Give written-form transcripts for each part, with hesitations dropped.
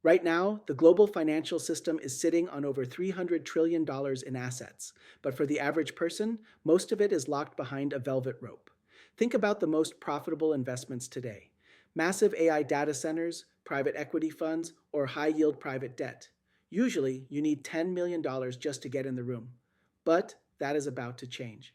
Right now, the global financial system is sitting on over $300 trillion in assets, but for the average person, most of it is locked behind a velvet rope. Think about the most profitable investments today: massive AI data centers, private equity funds, or high yield private debt. Usually, you need $10 million just to get in the room. But that is about to change.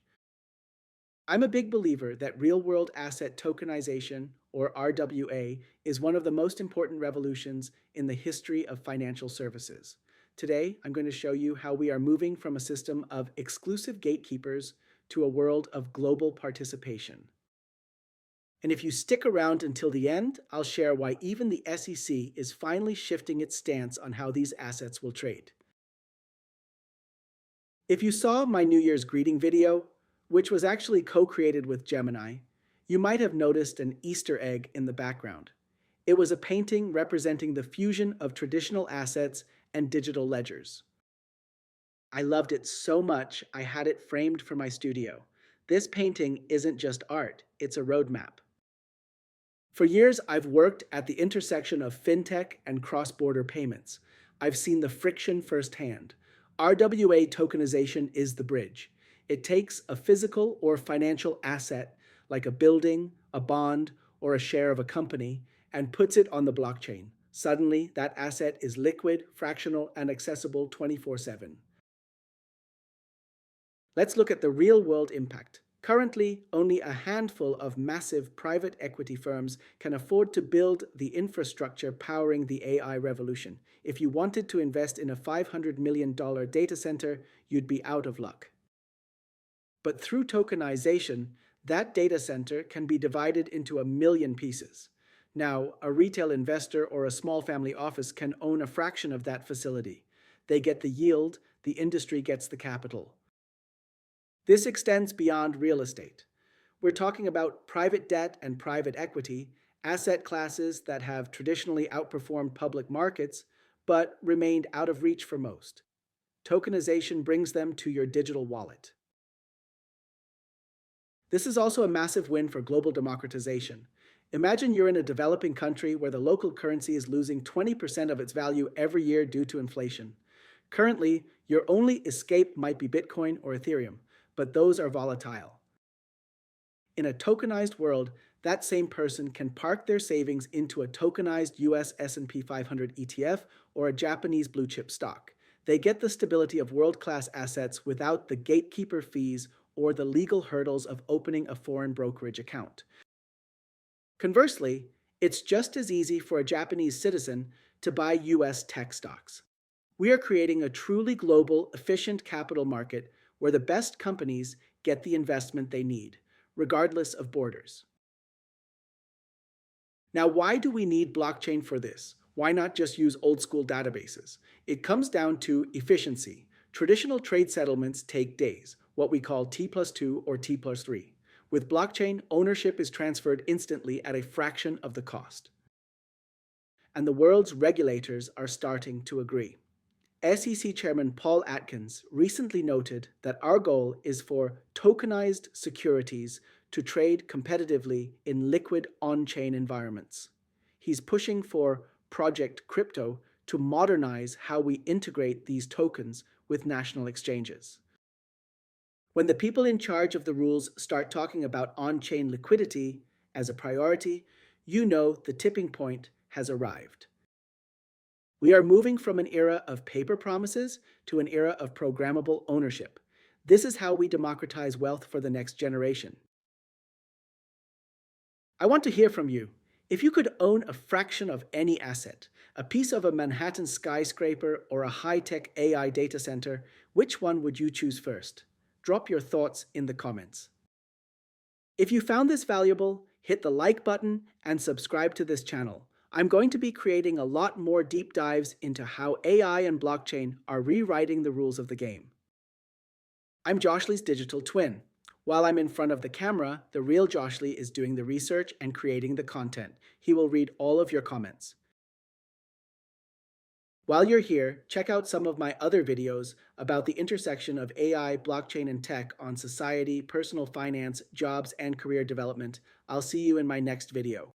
I'm a big believer that real world asset tokenization, or RWA, is one of the most important revolutions in the history of financial services. Today, I'm going to show you how we are moving from a system of exclusive gatekeepers to a world of global participation. And if you stick around until the end, I'll share why even the SEC is finally shifting its stance on how these assets will trade. If you saw my New Year's greeting video, which was actually co-created with Gemini, you might have noticed an Easter egg in the background. It was a painting representing the fusion of traditional assets and digital ledgers. I loved it so much, I had it framed for my studio. This painting isn't just art, it's a roadmap. For years, I've worked at the intersection of fintech and cross-border payments. I've seen the friction firsthand. RWA tokenization is the bridge. It takes a physical or financial asset, like a building, a bond, or a share of a company, and puts it on the blockchain. Suddenly, that asset is liquid, fractional, and accessible 24/7. Let's look at the real-world impact. Currently, only a handful of massive private equity firms can afford to build the infrastructure powering the AI revolution. If you wanted to invest in a $500 million data center, you'd be out of luck. But through tokenization, that data center can be divided into a million pieces. Now, a retail investor or a small family office can own a fraction of that facility. They get the yield, the industry gets the capital. This extends beyond real estate. We're talking about private debt and private equity, asset classes that have traditionally outperformed public markets, but remained out of reach for most. Tokenization brings them to your digital wallet. This is also a massive win for global democratization. Imagine you're in a developing country where the local currency is losing 20% of its value every year due to inflation. Currently, your only escape might be Bitcoin or Ethereum, but those are volatile. In a tokenized world, that same person can park their savings into a tokenized US S&P 500 ETF or a Japanese blue chip stock. They get the stability of world-class assets without the gatekeeper fees or the legal hurdles of opening a foreign brokerage account. Conversely, it's just as easy for a Japanese citizen to buy US tech stocks. We are creating a truly global, efficient capital market where the best companies get the investment they need, regardless of borders. Now, why do we need blockchain for this? Why not just use old-school databases? It comes down to efficiency. Traditional trade settlements take days, what we call T+2 or T+3. With blockchain, ownership is transferred instantly at a fraction of the cost. And the world's regulators are starting to agree. SEC Chairman Paul Atkins recently noted that our goal is for tokenized securities to trade competitively in liquid on-chain environments. He's pushing for Project Crypto to modernize how we integrate these tokens with national exchanges. When the people in charge of the rules start talking about on-chain liquidity as a priority, you know the tipping point has arrived. We are moving from an era of paper promises to an era of programmable ownership. This is how we democratize wealth for the next generation. I want to hear from you. If you could own a fraction of any asset, a piece of a Manhattan skyscraper or a high-tech AI data center, which one would you choose first? Drop your thoughts in the comments. If you found this valuable, hit the like button and subscribe to this channel. I'm going to be creating a lot more deep dives into how AI and blockchain are rewriting the rules of the game. I'm JoshLi's digital twin. While I'm in front of the camera, the real JoshLi is doing the research and creating the content. He will read all of your comments. While you're here, check out some of my other videos about the intersection of AI, blockchain, and tech on society, personal finance, jobs, and career development. I'll see you in my next video.